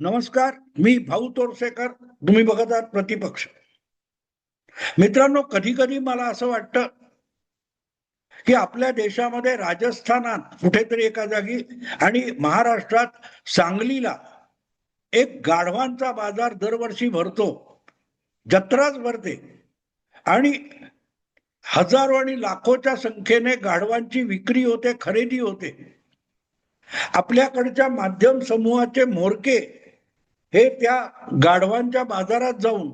नमस्कार, मी भाऊ तोरसेकर. तुम्ही बघत आहात प्रतिपक्ष. मित्रांनो, कधी कधी मला असं वाटतं की आपल्या देशामध्ये राजस्थानात कुठेतरी एका जागी आणि महाराष्ट्रात सांगलीला एक गाढवांचा बाजार दरवर्षी भरतो, जत्राच भरते आणि हजारो आणि लाखोच्या संख्येने गाढवांची विक्री होते, खरेदी होते. आपल्याकडच्या माध्यम समूहाचे म्होरके हे त्या गाढवांच्या बाजारात जाऊन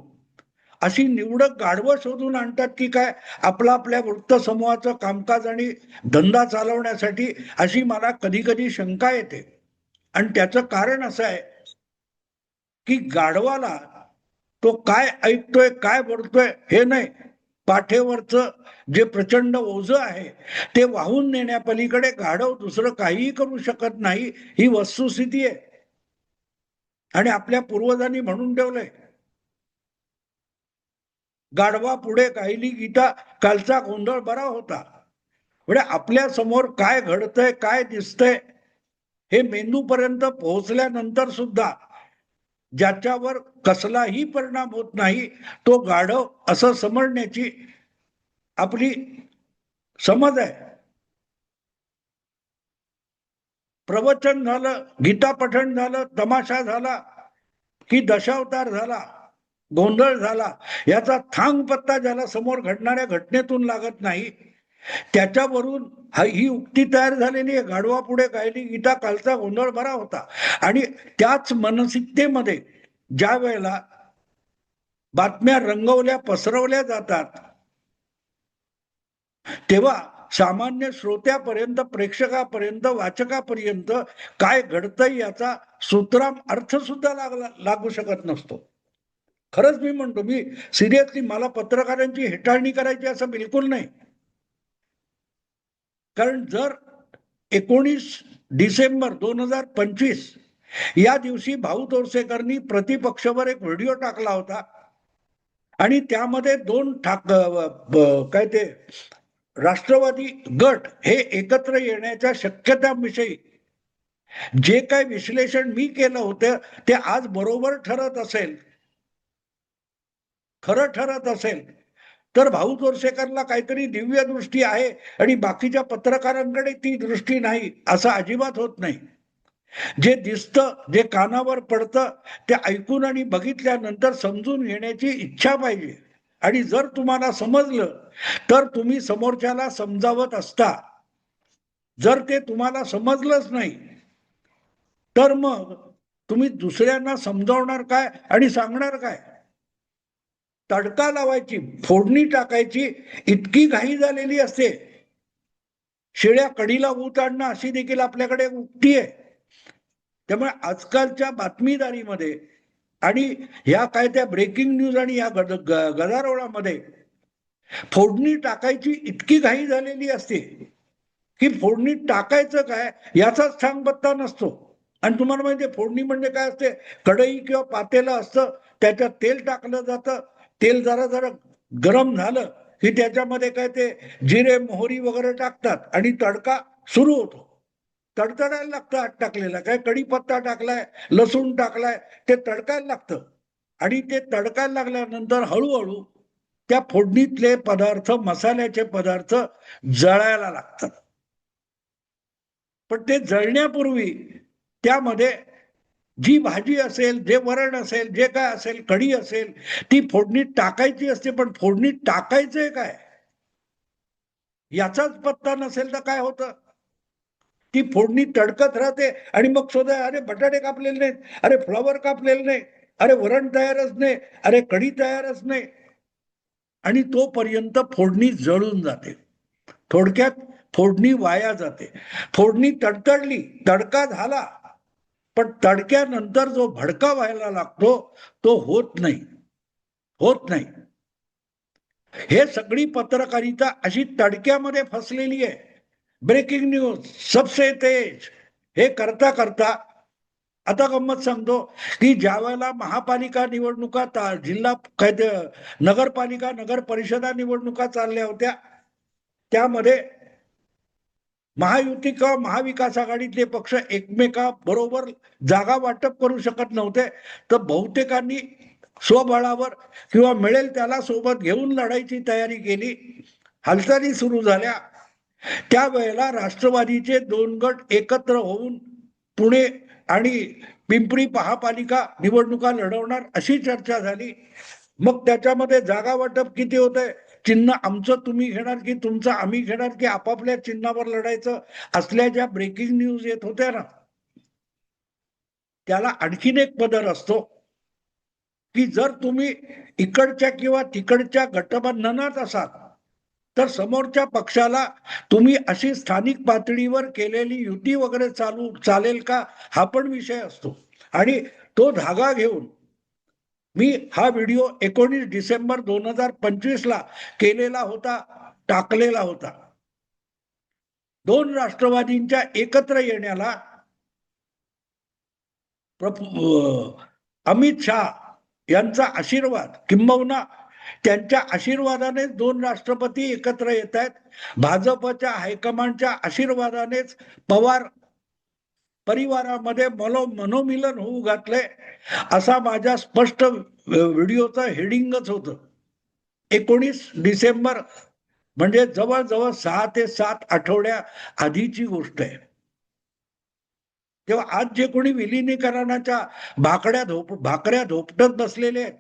अशी निवडक गाढवं शोधून आणतात की काय आपला आपल्या वृत्त समूहाचं कामकाज आणि धंदा चालवण्यासाठी, अशी मला कधी कधी शंका येते. आणि त्याचं कारण असं आहे की गाढवाला तो काय ऐकतोय, काय बोलतोय हे नाही, पाठेवरचं जे प्रचंड ओझं आहे ते वाहून नेण्यापलीकडे गाढव दुसरं काहीही करू शकत नाही, ही वस्तुस्थिती आहे. आणि आपल्या पूर्वजांनी म्हणून ठेवलंय, गाढवा पुढे गायली गीता, कालचा गोंधळ बरा होता. म्हणजे आपल्या समोर काय घडतंय, काय दिसतंय हे मेंदूपर्यंत पोहोचल्यानंतर सुद्धा ज्याच्यावर कसलाही परिणाम होत नाही, तो गाढव असं समजण्याची आपली समज आहे. प्रवचन झालं, गीता पठण झालं, तमाशा झाला की दशावतार झाला, गोंधळ झाला, याचा थांग पत्ता ज्याला समोर घडणाऱ्या घटनेतून लागत नाही, त्याच्यावरून ही उक्ती तयार झालेली आहे, गाढवा पुढे गायली गीता, कालचा गोंधळ बरा होता. आणि त्याच मानसिकतेमध्ये ज्या वेळेला बातम्या रंगवल्या, पसरवल्या जातात, तेव्हा सामान्य श्रोत्यापर्यंत, प्रेक्षकापर्यंत, वाचकापर्यंत काय घडतंय याचा सूत्राम अर्थ सुद्धा लागू शकत नसतो. खरंच मी म्हणतो, मी सिरियसली, मला पत्रकारांची हेटाळणी करायची असं बिलकुल नाही. कारण जर 19 डिसेंबर 2025 या दिवशी भाऊ तोरसेकरनी प्रतिपक्षवर एक व्हिडिओ टाकला होता आणि त्यामध्ये दोन काय ते राष्ट्रवादी गट हे एकत्र येण्याच्या शक्यतांविषयी जे काय विश्लेषण मी केलं होतं ते आज बरोबर ठरत असेल, खरं ठरत असेल, तर भाऊ तोरसेकरला काहीतरी दिव्य दृष्टी आहे आणि बाकीच्या पत्रकारांकडे ती दृष्टी नाही, असं अजिबात होत नाही. जे दिसतं, जे कानावर पडतं, ते ऐकून आणि बघितल्यानंतर समजून घेण्याची इच्छा पाहिजे. आणि जर तुम्हाला समजलं तर तुम्ही समोरच्याला समजावत असता. जर ते तुम्हाला समजलंच नाही तर मग तुम्ही दुसऱ्यांना समजावणार काय आणि सांगणार काय? तडका लावायची, फोडणी टाकायची इतकी घाई झालेली असते. शिळ्या कढीला ऊत आणणं, अशी देखील आपल्याकडे उक्ती आहे. त्यामुळे आजकालच्या बातमीदारीमध्ये आणि ह्या काय त्या ब्रेकिंग न्यूज आणि या गदारोळामध्ये फोडणी टाकायची इतकी घाई झालेली असते की फोडणी टाकायचं काय याचाच सांगपत्ता नसतो. आणि तुम्हाला माहितीये फोडणी म्हणजे काय असते? कढई किंवा पातेलं असतं, त्याच्यात तेल टाकलं जातं, तेल जरा जरा गरम झालं की त्याच्यामध्ये काय ते जिरे मोहरी वगैरे टाकतात आणि तडका सुरू होतो. तडतडायला लागतं आत टाकलेला, काय कढीपत्ता टाकलाय, लसूण टाकलाय, ते तडकायला लागतं. आणि ते तडकायला लागल्यानंतर हळूहळू त्या फोडणीतले पदार्थ, मसाल्याचे पदार्थ जळायला लागतात. पण ते जळण्यापूर्वी त्यामध्ये जी भाजी असेल, जे वरण असेल, जे काय असेल, कढी असेल, ती फोडणीत टाकायची असते. पण फोडणीत टाकायचंय काय याचाच पत्ता नसेल तर काय होतं? ती फोडणी तडकत राहते आणि मग शोधा, अरे बटाटे कापलेले नाहीत, अरे फ्लॉवर कापलेले नाही, अरे वरण तयारच नाही, अरे कढी तयारच नाही. आणि तोपर्यंत फोडणी जळून जाते. थोडक्यात फोडणी वाया जाते. फोडणी तडतडली, तडका झाला, पण तडक्यानंतर जो भडका व्हायला लागतो तो होत नाही, होत नाही. हे सगळी पत्रकारिता अशी तडक्यामध्ये फसलेली आहे. ब्रेकिंग न्यूज, सबसे तेज, हे करता करता आता गंमत सांगतो की ज्या वेळेला महापालिका निवडणुका, जिल्हा काय ते नगरपालिका, नगर परिषदा निवडणुका चालल्या होत्या, त्यामध्ये महायुती किंवा महाविकास आघाडीतले पक्ष एकमेकाबरोबर जागा वाटप करू शकत नव्हते, तर बहुतेकांनी स्वबळावर किंवा मिळेल त्याला सोबत घेऊन लढायची तयारी केली. हालचाली सुरू झाल्या. त्यावेळेला राष्ट्रवादीचे 2 गट एकत्र होऊन पुणे आणि पिंपरी महापालिका निवडणुका लढवणार अशी चर्चा झाली. मग त्याच्यामध्ये जागा वाटप किती होतंय, चिन्ह आमचं तुम्ही घेणार की तुमचं आम्ही घेणार की आपापल्या चिन्हावर लढायचं, असल्या ज्या ब्रेकिंग न्यूज येत होत्या ना, त्याला आणखीन एक पदर असतो की जर तुम्ही इकडच्या किंवा तिकडच्या गठबंधनात असाल तर समोरच्या पक्षाला तुम्ही अशी स्थानिक पातळीवर केलेली युती वगैरे चालेल का, हा पण विषय असतो. आणि तो धागा घेऊन मी हा व्हिडिओ 19 डिसेंबर 2025 ला केलेला होता, टाकलेला होता. 2 राष्ट्रवादींच्या एकत्र येण्याला अमित शहा यांचा आशीर्वाद, किंबहुना त्यांच्या आशीर्वादानेच 2 राष्ट्रपती एकत्र येत आहेत. भाजपच्या हायकमांडच्या आशीर्वादानेच पवार परिवारामध्ये मनोमिलन होऊ घातलंय, असा माझ्या स्पष्ट व्हिडिओचं हेडिंगच होतं. 19 डिसेंबर म्हणजे जवळजवळ 6 ते 7 आठवड्या आधीची गोष्ट आहे. तेव्हा आज जे कोणी विलिनीकरणाच्या भाकऱ्या धोपटत बसलेले आहेत,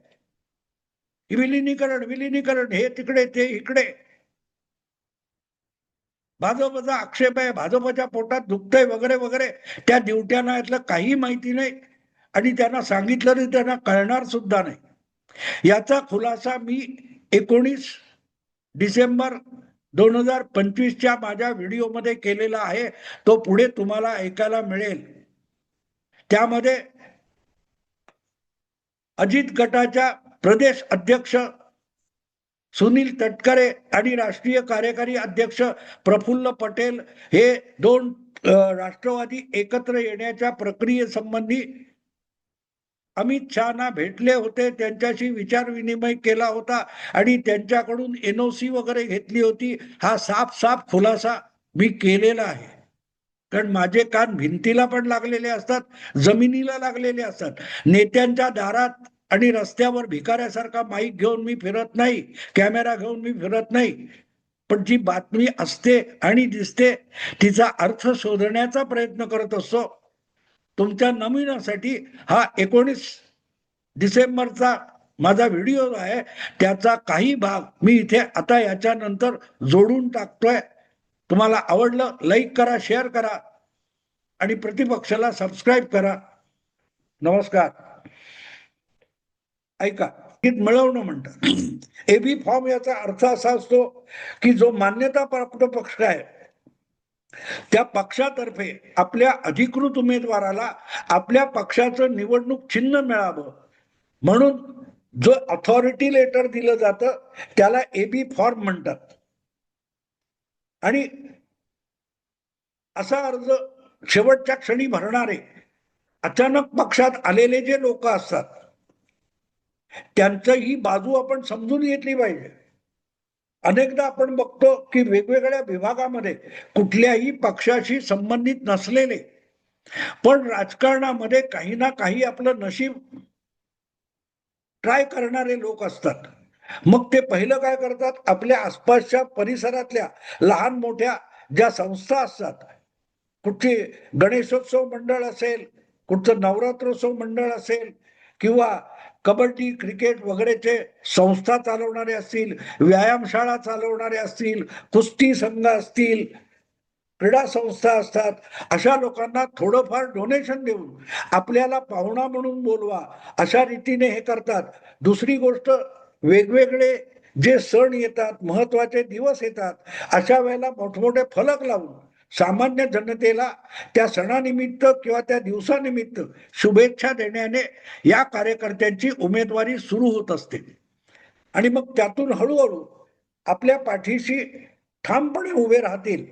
विलिनीकरण विलिनीकरण, हे तिकडे ते इकडे, भाजपचा आक्षेप आहे, भाजपच्या पोटात दुखतंय वगैरे वगैरे, त्या ड्युट्यांना यातलं काही माहिती नाही आणि त्यांना सांगितलं तरी त्यांना कळणार सुद्धा नाही. याचा खुलासा मी 19 डिसेंबर 2025च्या माझ्या व्हिडिओमध्ये केलेला आहे. तो पुढे तुम्हाला ऐकायला मिळेल. त्यामध्ये अजित गटाच्या प्रदेश अध्यक्ष सुनील तटकरे आणि राष्ट्रीय कार्यकारी अध्यक्ष प्रफुल्ल पटेल हे 2 राष्ट्रवादी एकत्र येण्याच्या प्रक्रियेसंबंधी अमित शहाना भेटले होते, त्यांच्याशी विचार विनिमय केला होता आणि त्यांच्याकडून NOC वगैरे घेतली होती. हा साफ खुलासा मी केलेला आहे. कारण माझे कान भिंतीला पण लागलेले असतात, जमिनीला लागलेले असतात. नेत्यांच्या दारात आणि रस्त्यावर भिकाऱ्यासारखा माईक घेऊन मी फिरत नाही, कॅमेरा घेऊन मी फिरत नाही. पण जी बातमी असते आणि दिसते तिचा अर्थ शोधण्याचा प्रयत्न करत असतो. तुमच्या नमुन्यासाठी हा 19 डिसेंबरचा माझा व्हिडिओ आहे, त्याचा काही भाग मी इथे आता याच्यानंतर जोडून टाकतोय. तुम्हाला आवडलं लाईक करा, शेअर करा आणि प्रतिपक्षाला सबस्क्राईब करा. नमस्कार. ऐका, मिळवणं म्हणतात. एबी फॉर्म याचा अर्थ असा असतो की जो मान्यता प्राप्त पक्ष आहे त्या पक्षातर्फे आपल्या अधिकृत उमेदवाराला आपल्या पक्षाचं निवडणूक चिन्ह मिळावं म्हणून जो अथॉरिटी लेटर दिलं जातं त्याला एबी फॉर्म म्हणतात. आणि असा अर्ज शेवटच्या क्षणी भरणारे अचानक पक्षात आलेले जे लोक असतात त्यांचं ही बाजू आपण समजून घेतली पाहिजे. अनेकदा आपण बघतो की वेगवेगळ्या विभागामध्ये कुठल्याही पक्षाशी संबंधित नसलेले पण राजकारणामध्ये काही ना काही आपलं नशीब ट्राय करणारे लोक असतात. मग ते पहिलं काय करतात, आपल्या आसपासच्या परिसरातल्या लहान मोठ्या ज्या संस्था असतात, कुठची गणेशोत्सव मंडळ असेल, कुठचं नवरात्रोत्सव मंडळ असेल किंवा कबड्डी क्रिकेट वगैरेचे संस्था चालवणारे असतील, व्यायामशाळा चालवणारे असतील, कुस्ती संघ असतील, क्रीडा संस्था असतात, अशा लोकांना थोडंफार डोनेशन देऊन आपल्याला पाहुणा म्हणून बोलवा अशा रीतीने हे करतात. दुसरी गोष्ट, वेगवेगळे जे सण येतात, महत्वाचे दिवस येतात, अशा वेळेला मोठमोठे फलक लावून सामान्य जनतेला त्या सणानिमित्त किंवा त्या दिवसानिमित्त शुभेच्छा देण्याने या कार्यकर्त्यांची उमेदवारी सुरू होत असते. आणि मग त्यातून हळूहळू आपल्या पाठीशी ठामपणे उभे राहतील.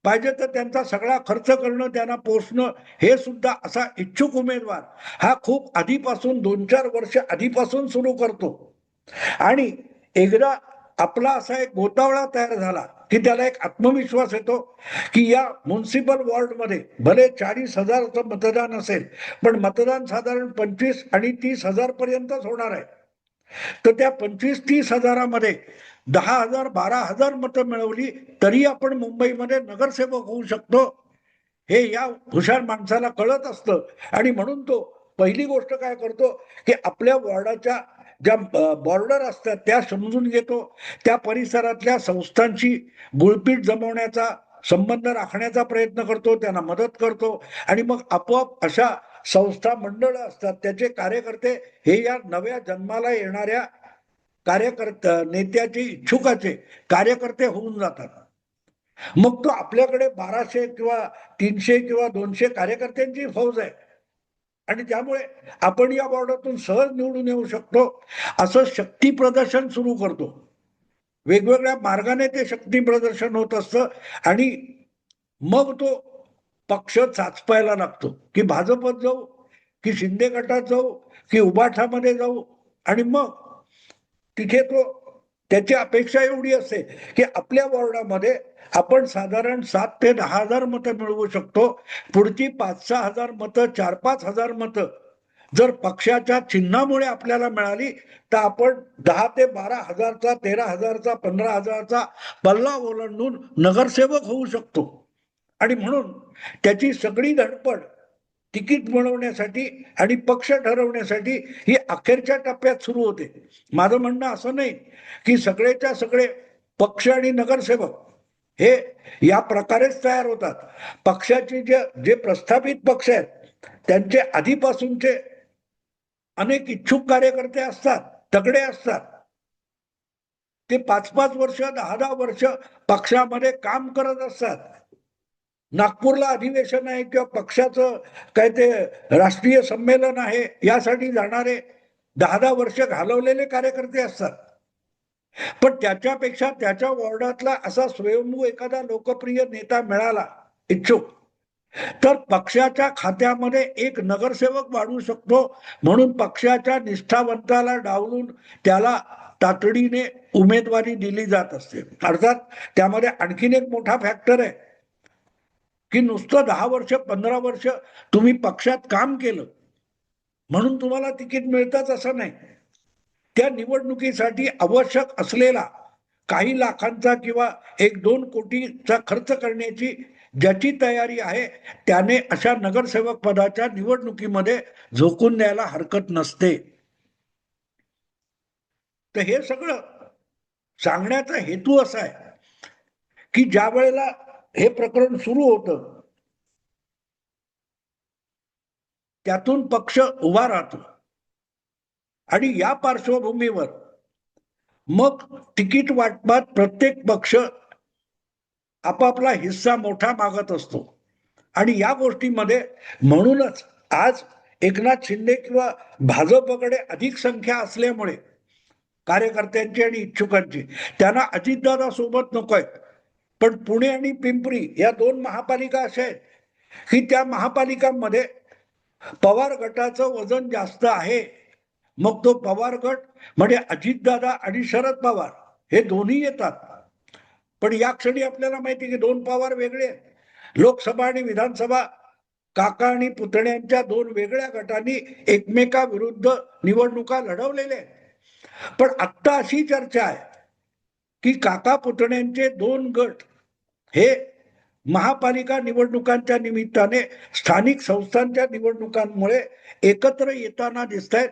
पाहिजे तर त्यांचा सगळा खर्च करणं, त्यांना पोचणं, हे सुद्धा असा इच्छुक उमेदवार हा खूप आधीपासून 2-4 वर्ष आधीपासून सुरू करतो. आणि एकदा आपला असा एक गोतावळा तयार झाला की त्याला एक आत्मविश्वास येतो की या म्युन्सिपल वॉर्डमध्ये भले 40,000चं मतदान असेल, पण मतदान साधारण 25 आणि 30,000 पर्यंतच होणार आहे. तर त्या 25-30 हजारामध्ये 10,000 12,000 मतं मिळवली तरी आपण मुंबईमध्ये नगरसेवक होऊ शकतो, हे या हुशार माणसाला कळत असतं. आणि म्हणून तो पहिली गोष्ट काय करतो की आपल्या वॉर्डाच्या ज्या बॉर्डर असतात त्या समजून घेतो, त्या परिसरातल्या संस्थांची गुळपीट जमवण्याचा, संबंध राखण्याचा प्रयत्न करतो, त्यांना मदत करतो. आणि मग आपोआप अशा संस्था मंडळ असतात त्याचे कार्यकर्ते हे या नव्या जन्माला येणाऱ्या कार्यकर्ते नेत्याचे इच्छुकाचे कार्यकर्ते होऊन जातात. मग तो आपल्याकडे 1200 किंवा 300 किंवा 200 कार्यकर्त्यांची फौज आहे आणि त्यामुळे आपण या बॉर्डातून सहज निवडून येऊ शकतो, असं शक्ती प्रदर्शन सुरू करतो. वेगवेगळ्या मार्गाने ते शक्ती प्रदर्शन होत असतं आणि मग तो पक्ष चाचपायला लागतो की भाजपत जाऊ की शिंदे गटात जाऊ की उबाठामध्ये जाऊ. आणि मग तिथे तो त्याची अपेक्षा एवढी असते की आपल्या वॉर्डामध्ये आपण साधारण 7 ते 10,000 मतं मिळवू शकतो. पुढची 5-6 हजार मतं, 4-5 हजार मतं जर पक्षाच्या चिन्हामुळे आपल्याला मिळाली तर आपण 10 ते 12 हजारचा, 13 हजारचा, 15 हजारचा पल्ला ओलांडून नगरसेवक होऊ शकतो. आणि म्हणून त्याची सगळी धडपड तिकीट मिळवण्यासाठी आणि पक्ष ठरवण्यासाठी ही अखेरच्या टप्प्यात सुरू होते. माझं म्हणणं असं नाही की सगळेच्या सगळे पक्ष आणि नगरसेवक हे या प्रकारेच तयार होतात. पक्षाचे जे प्रस्थापित पक्ष आहेत त्यांचे आधीपासूनचे अनेक इच्छुक कार्यकर्ते असतात, तगडे असतात. ते 5-5 वर्ष, 10-10 वर्ष पक्षामध्ये काम करत असतात. नागपूरला अधिवेशन आहे किंवा पक्षाचं काय ते राष्ट्रीय संमेलन आहे यासाठी जाणारे 10-10 वर्ष घालवलेले कार्यकर्ते असतात. पण त्याच्यापेक्षा त्याच्या वॉर्डातला असा स्वयंभू एखादा लोकप्रिय नेता मिळाला इच्छुक, तर पक्षाच्या खात्यामध्ये एक नगरसेवक वाढू शकतो. म्हणून पक्षाच्या निष्ठावंताला डावलून त्याला तातडीने उमेदवारी दिली जात असते. अर्थात त्यामध्ये आणखीन एक मोठा फॅक्टर आहे की नुसतं 10 वर्ष 15 वर्ष तुम्ही पक्षात काम केलं म्हणून तुम्हाला तिकीट मिळतच असं नाही. त्या निवडणुकीसाठी आवश्यक असलेला काही लाखांचा किंवा 1-2 कोटीचा खर्च करण्याची ज्याची तयारी आहे त्याने अशा नगरसेवक पदाच्या निवडणुकीमध्ये झोकून द्यायला हरकत नसते. तर हे सगळं सांगण्याचा हेतू असा आहे की ज्या वेळेला हे प्रकरण सुरू होतं त्यातून पक्ष उभा राहतो आणि या पार्श्वभूमीवर मग तिकीट वाटपात प्रत्येक पक्ष आपापला हिस्सा मोठा मागत असतो. आणि या गोष्टीमध्ये म्हणूनच आज एकनाथ शिंदे किंवा भाजपकडे अधिक संख्या असल्यामुळे कार्यकर्त्यांची आणि इच्छुकांची त्यांना अजितदादा सोबत नकोय. पण पुणे आणि पिंपरी या 2 महापालिका अशा आहेत की त्या महापालिकांमध्ये पवार गटाचं वजन जास्त आहे. मग तो पवार गट म्हणजे अजितदादा आणि शरद पवार हे दोन्ही येतात. पण या क्षणी आपल्याला माहिती की 2 पवार वेगळे आहेत. लोकसभा आणि विधानसभा काका आणि पुतण्यांच्या 2 वेगळ्या गटांनी एकमेकाविरुद्ध निवडणुका लढवलेल्या आहेत. पण आत्ता अशी चर्चा आहे की काका पुतण्यांचे 2 गट हे महापालिका निवडणुकांच्या निमित्ताने स्थानिक संस्थांच्या निवडणुकांमुळे एकत्र येताना दिसत आहेत.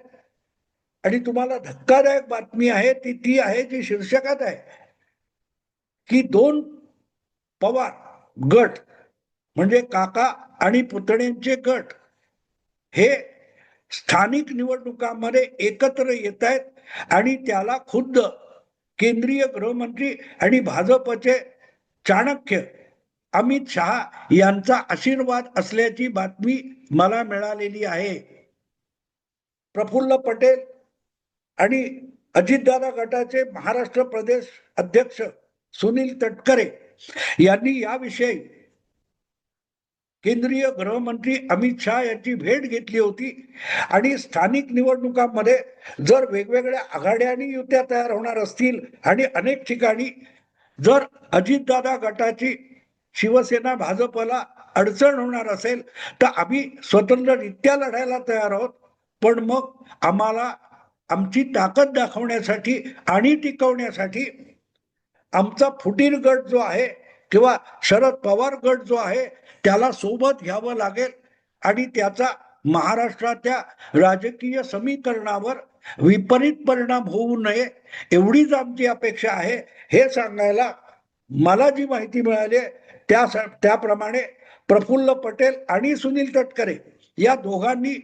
आणि तुम्हाला धक्कादायक बातमी आहे ती आहे जी शीर्षकात आहे की 2 पवार गट म्हणजे काका आणि पुतण्यांचे गट हे स्थानिक निवडणुकांमध्ये एकत्र येत आहेत आणि त्याला खुद्द केंद्रीय गृहमंत्री आणि भाजपचे चाणक्य अमित शहा यांचा आशीर्वाद असल्याची बातमी मला मिळालेली आहे. प्रफुल्ल पटेल आणि अजितदादा गटाचे महाराष्ट्र प्रदेश अध्यक्ष सुनील तटकरे यांनी याविषयी केंद्रीय गृहमंत्री अमित शहा यांची भेट घेतली होती. आणि स्थानिक निवडणुकांमध्ये जर वेगवेगळ्या आघाड्या आणि युत्या तयार होणार असतील आणि अनेक ठिकाणी जर अजितदादा गटाची शिवसेना भाजपला अडचण होणार असेल तर आम्ही स्वतंत्ररित्या लढायला तयार आहोत, पण मग आम्हाला आमची ताकद दाखवण्यासाठी आणि टिकवण्यासाठी आमचा फुटीर गट जो आहे किंवा शरद पवार गट जो आहे त्याला सोबत घ्यावं लागेल आणि त्याचा महाराष्ट्राच्या राजकीय समीकरणावर विपरीत परिणाम होऊ नये एवढीच आमची अपेक्षा आहे. हे सांगायला मला जी माहिती मिळाली त्याप्रमाणे प्रफुल्ल पटेल आणि सुनील तटकरे या दोघांनी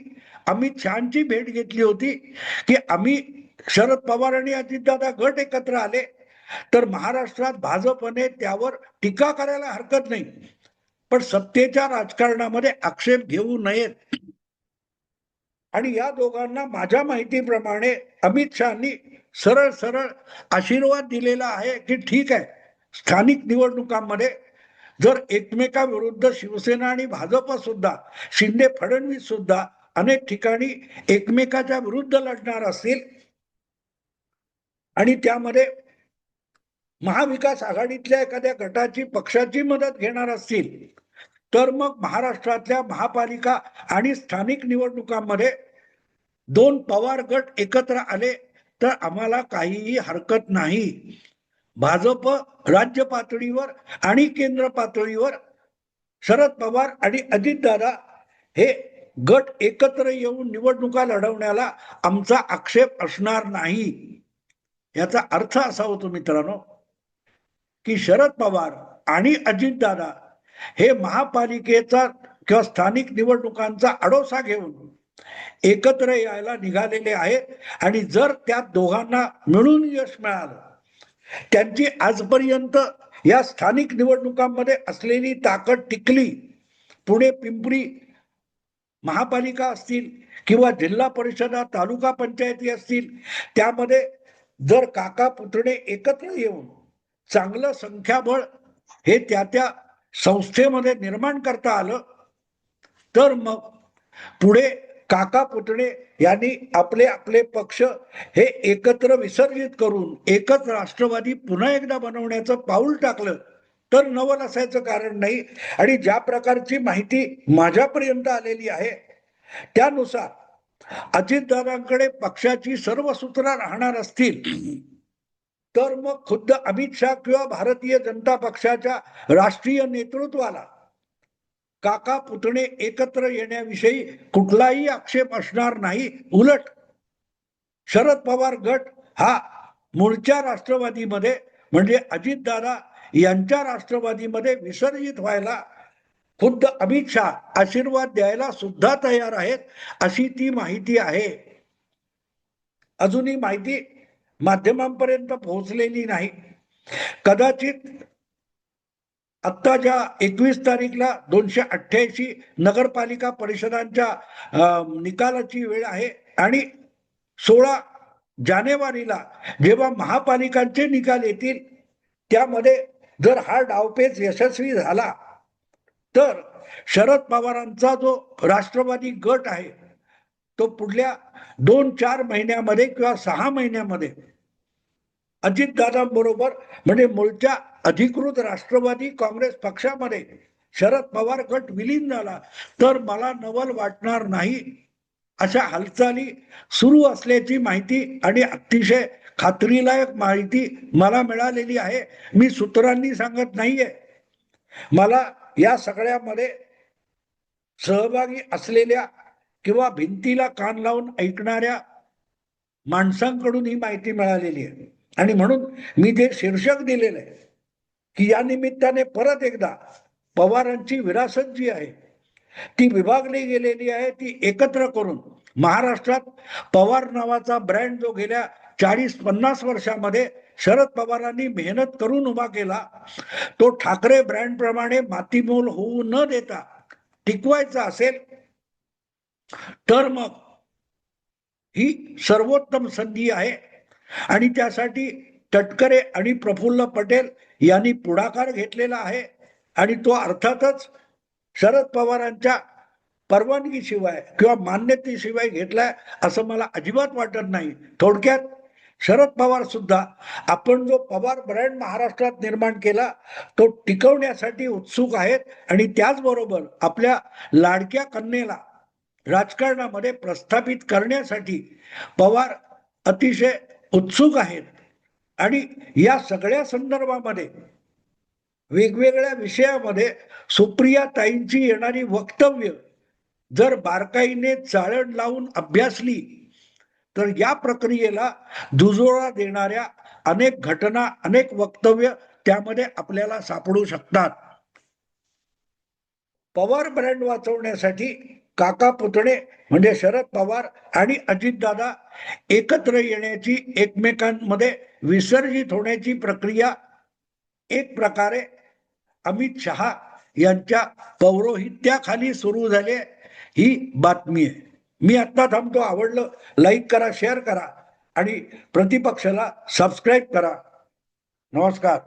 अमित शहाची भेट घेतली होती की आम्ही शरद पवार आणि अजितदादा गट एकत्र आले तर महाराष्ट्रात भाजपने त्यावर टीका करायला हरकत नाही, पण सत्तेच्या राजकारणामध्ये आक्षेप घेऊ नयेत. आणि या दोघांना माझ्या माहितीप्रमाणे अमित शहानी सरळ सरळ आशीर्वाद दिलेला आहे की ठीक आहे, स्थानिक निवडणुकांमध्ये जर एकमेकाविरुद्ध शिवसेना आणि भाजप सुद्धा, शिंदे फडणवीस सुद्धा अनेक ठिकाणी एकमेकाच्या विरुद्ध लढणार असतील आणि त्यामध्ये महाविकास आघाडीतल्या एखाद्या गटाची पक्षाची मदत घेणार असतील तर मग महाराष्ट्रातल्या महापालिका आणि स्थानिक निवडणुकांमध्ये दोन पवार गट एकत्र आले तर आम्हाला काहीही हरकत नाही. भाजप राज्य पातळीवर आणि केंद्र पातळीवर शरद पवार आणि अजितदादा हे गट एकत्र येऊन निवडणुका लढवण्याला आमचा आक्षेप असणार नाही. याचा अर्थ असा होतो मित्रांनो की शरद पवार आणि अजितदादा हे महापालिकेचा किंवा स्थानिक निवडणुकांचा आडोसा घेऊन एकत्र यायला निघालेले आहेत आणि जर त्या दोघांना मिळून यश मिळालं, त्यांची आजपर्यंत या स्थानिक निवडणुकांमध्ये असलेली ताकद टिकली, पुणे पिंपरी महापालिका असतील किंवा जिल्हा परिषदा तालुका पंचायती असतील, त्यामध्ये जर काका पुतणे एकत्र येऊन चांगलं संख्याबळ हे त्या संस्थेमध्ये निर्माण करता आलं तर मग पुढे काका पुतणे यांनी आपले आपले पक्ष हे एकत्र विसर्जित करून एकच राष्ट्रवादी पुन्हा एकदा बनवण्याचं पाऊल टाकलं तर नवल असायचं कारण नाही. आणि ज्या प्रकारची माहिती माझ्यापर्यंत आलेली आहे त्यानुसार अजितदादांकडे पक्षाची सर्व सूत्र राहणार असतील तर मग खुद्द अमित शहा किंवा भारतीय जनता पक्षाच्या राष्ट्रीय नेतृत्वाला काका पुतणे एकत्र येण्याविषयी कुठलाही आक्षेप असणार नाही. उलट शरद पवार गट हा मूळच्या राष्ट्रवादीमध्ये म्हणजे अजितदादा यांच्या राष्ट्रवादीमध्ये विसर्जित व्हायला खुद्द अमित शहा आशीर्वाद द्यायला सुद्धा तयार आहेत अशी ती माहिती आहे. अजूनही माहिती माध्यमांपर्यंत पोहोचलेली नाही. कदाचित आत्ता ज्या 21 तारीखला 288 नगरपालिका परिषदांच्या निकालाची वेळ आहे आणि 16 जानेवारीला जेव्हा महापालिकांचे निकाल येतील त्यामध्ये जर हा डावपेच यशस्वी झाला तर शरद पवारांचा जो राष्ट्रवादी गट आहे तो पुढल्या 2-4 महिन्यामध्ये किंवा 6 महिन्यामध्ये अजितदादांबरोबर म्हणजे मूळच्या अधिकृत राष्ट्रवादी काँग्रेस पक्षामध्ये शरद पवार गट विलीन झाला तर मला नवल वाटणार नाही. अशा हालचाली सुरू असल्याची माहिती आणि अतिशय खात्रीलायक माहिती मला मिळालेली आहे. मी सूत्रांनी सांगत नाहीये. मला या सगळ्यामध्ये सहभागी असलेल्या किंवा भिंतीला कान लावून ऐकणाऱ्या माणसांकडून ही माहिती मिळालेली आहे आणि म्हणून मी ते शीर्षक दिलेलं आहे की या निमित्ताने परत एकदा पवारांची विरासत जी आहे ती विभागली गेलेली आहे ती एकत्र करून महाराष्ट्रात पवार नावाचा ब्रँड जो गेल्या 40-50 वर्षामध्ये शरद पवारांनी मेहनत करून उभा केला तो ठाकरे ब्रँड प्रमाणे मातीमोल होऊ न देता टिकवायचा असेल तर मग ही सर्वोत्तम संधी आहे आणि त्यासाठी तटकरे आणि प्रफुल्ल पटेल यांनी पुढाकार घेतलेला आहे आणि तो अर्थातच शरद पवारांच्या परवानगीशिवाय किंवा मान्यतेशिवाय घेतलाय असं मला अजिबात वाटत नाही. थोडक्यात शरद पवार सुद्धा आपण जो पवार ब्रँड महाराष्ट्रात निर्माण केला तो टिकवण्यासाठी उत्सुक आहेत आणि त्याचबरोबर आपल्या लाडक्या कन्येला राजकारणामध्ये प्रस्थापित करण्यासाठी पवार अतिशय उत्सुक आहेत. आणि या सगळ्या संदर्भामध्ये वेगवेगळ्या विषयामध्ये सुप्रिया ताईंची येणारी वक्तव्य जर बारकाईने चाळण लावून अभ्यासली तर या प्रक्रियेला दुजोरा देणाऱ्या अनेक घटना, अनेक वक्तव्य त्यामध्ये आपल्याला सापडू शकतात. पवार ब्रँड वाचवण्यासाठी काका पुतणे म्हणजे शरद पवार आणि अजितदादा एकत्र येण्याची, एकमेकांमध्ये विसर्जित होण्याची प्रक्रिया एक प्रकारे अमित शहा यांच्या पौरोहित्याखाली सुरू झाली ही बातमी आहे. मी आता थांबतो. आवडलं लाईक करा, शेअर करा आणि प्रतिपक्षाला सबस्क्राईब करा. नमस्कार.